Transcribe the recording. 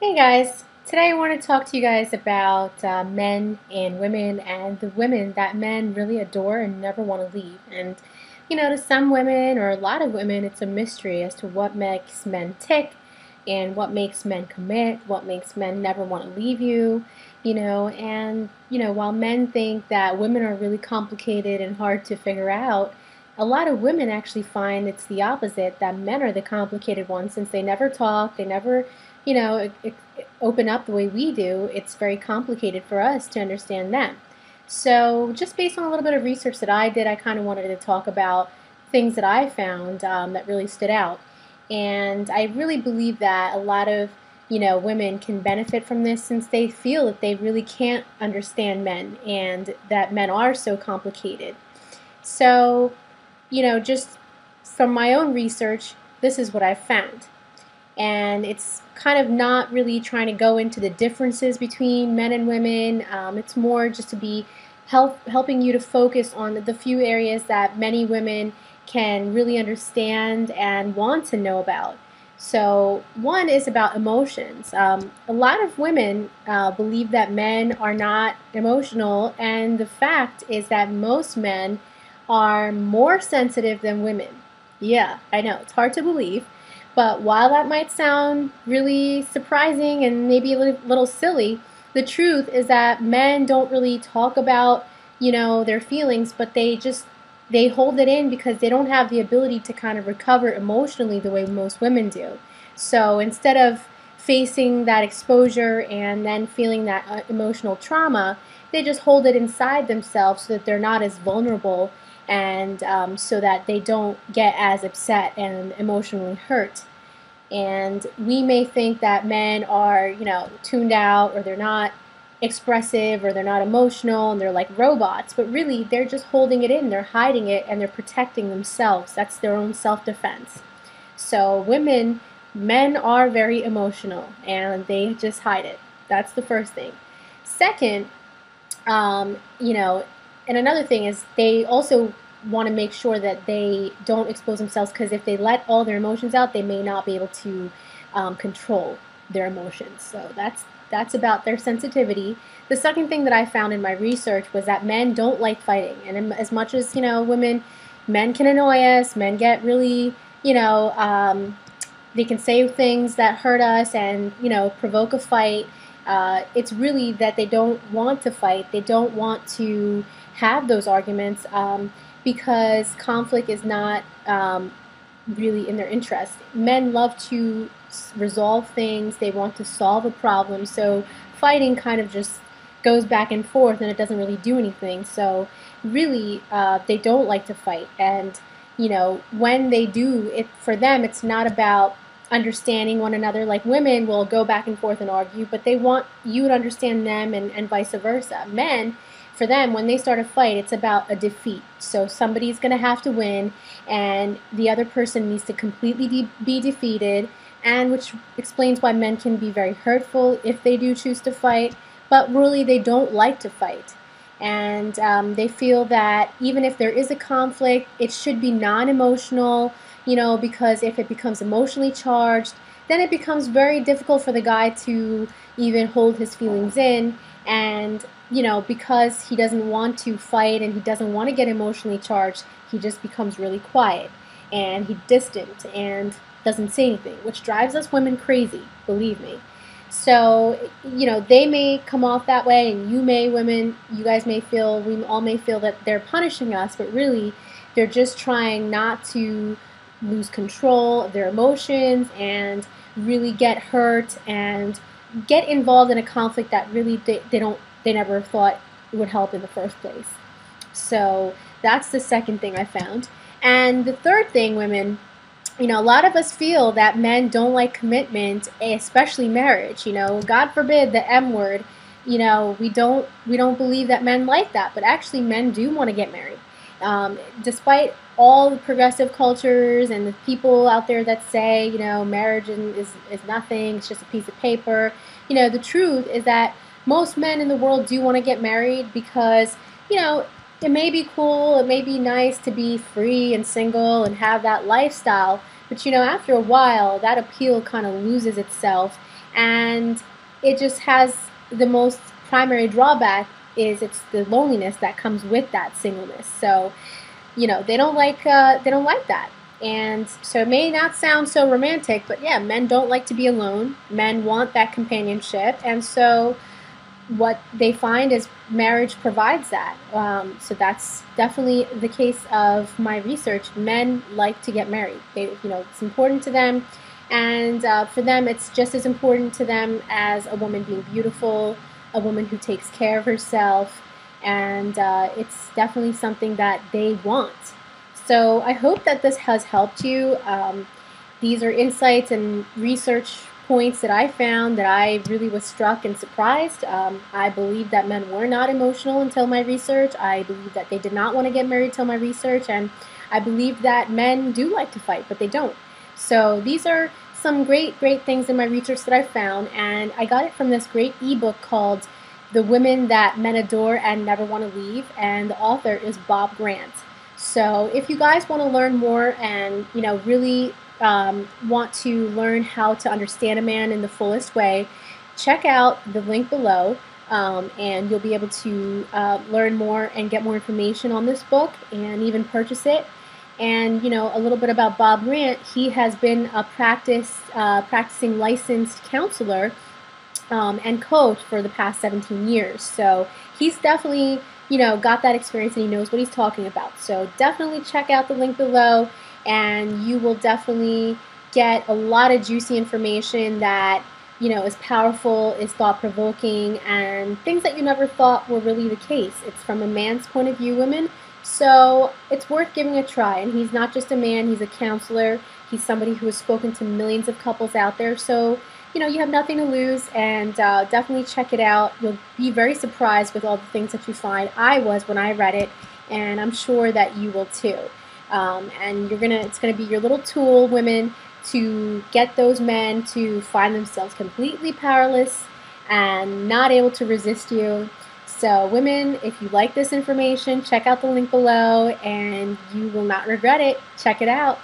Hey guys, today I want to talk to you guys about men and women and the women that men really adore and never want to leave. And to some women or a lot of women, it's a mystery as to what makes men tick and what makes men commit, what makes men never want to leave you. While men think that women are really complicated and hard to figure out, a lot of women actually find it's the opposite, that men are the complicated ones since they never talk, they never open up the way we do. It's very complicated for us to understand them. So just based on a little bit of research that I did, I kind of wanted to talk about things that I found that really stood out. And I really believe that a lot of women can benefit from this since they feel that they really can't understand men and that men are so complicated. So, just from my own research, this is what I found. And it's kind of not really trying to go into the differences between men and women. It's more just to be helping you to focus on the few areas that many women can really understand and want to know about. So one is about emotions. A lot of women believe that men are not emotional, and the fact is that most men are more sensitive than women. Yeah, I know, it's hard to believe. But while that might sound really surprising and maybe a little silly, the truth is that men don't really talk about, their feelings, but they hold it in because they don't have the ability to kind of recover emotionally the way most women do. So instead of facing that exposure and then feeling that emotional trauma, they just hold it inside themselves so that they're not as vulnerable and so that they don't get as upset and emotionally hurt. And we may think that men are, tuned out, or they're not expressive, or they're not emotional, and they're like robots, but really they're just holding it in, they're hiding it, and they're protecting themselves. That's their own self-defense. So men are very emotional, and they just hide it. That's the first thing. Second, um, you know, and another thing is they also want to make sure that they don't expose themselves, because if they let all their emotions out, they may not be able to control their emotions. So that's about their sensitivity. The second thing that I found in my research was that men don't like fighting, and as much as men can annoy us. Men get really, they can say things that hurt us and provoke a fight. It's really that they don't want to fight. They don't want to have those arguments because conflict is not really in their interest. Men love to resolve things. They want to solve a problem. So fighting kind of just goes back and forth, and it doesn't really do anything. So really, they don't like to fight. And when they do, for them, it's not about understanding one another. Like women will go back and forth and argue, but they want you to understand them, and vice versa. Men, for them, when they start a fight, it's about a defeat. So somebody's going to have to win, and the other person needs to completely be defeated, and which explains why men can be very hurtful if they do choose to fight, but really they don't like to fight. And they feel that even if there is a conflict, it should be non-emotional, because if it becomes emotionally charged, then it becomes very difficult for the guy to even hold his feelings in. And because he doesn't want to fight and he doesn't want to get emotionally charged, he just becomes really quiet and he's distant and doesn't say anything, which drives us women crazy, believe me. So, they may come off that way, and you guys may feel, we all may feel that they're punishing us, but really they're just trying not to lose control of their emotions and really get hurt and get involved in a conflict that really they never thought would help in the first place. So that's the second thing I found. And the third thing, women, a lot of us feel that men don't like commitment, especially marriage. God forbid the M word. We don't believe that men like that, but actually men do want to get married. Despite all the progressive cultures and the people out there that say, marriage is nothing, it's just a piece of paper. The truth is that most men in the world do want to get married because, it may be cool, it may be nice to be free and single and have that lifestyle, but after a while, that appeal kind of loses itself, and it just has the most primary drawback is it's the loneliness that comes with that singleness. So they don't like that. And so it may not sound so romantic, but yeah, men don't like to be alone. Men want that companionship, and so what they find is marriage provides that. So that's definitely the case of my research. Men like to get married. It's important to them, and for them, it's just as important to them as a woman being beautiful, a woman who takes care of herself, and it's definitely something that they want. So I hope that this has helped you. These are insights and research points that I found that I really was struck and surprised. I believe that men were not emotional until my research. I believe that they did not want to get married till my research, and I believe that men do like to fight, but they don't. So these are some great things in my research that I found, and I got it from this great ebook called The Women That Men Adore and Never Want to Leave, and the author is Bob Grant. So if you guys want to learn more and really want to learn how to understand a man in the fullest way, check out the link below, and you'll be able to learn more and get more information on this book and even purchase it. And a little bit about Bob Grant. He has been a practicing licensed counselor and coach for the past 17 years. So he's definitely got that experience, and he knows what he's talking about. So definitely check out the link below, and you will definitely get a lot of juicy information that is powerful, is thought-provoking, and things that you never thought were really the case. It's from a man's point of view, women. So it's worth giving a try. And he's not just a man, he's a counselor. He's somebody who has spoken to millions of couples out there. So you have nothing to lose, and definitely check it out. You'll be very surprised with all the things that you find. I was when I read it, and I'm sure that you will too. And it's gonna be your little tool, women, to get those men to find themselves completely powerless and not able to resist you. So women, if you like this information, check out the link below, and you will not regret it. Check it out.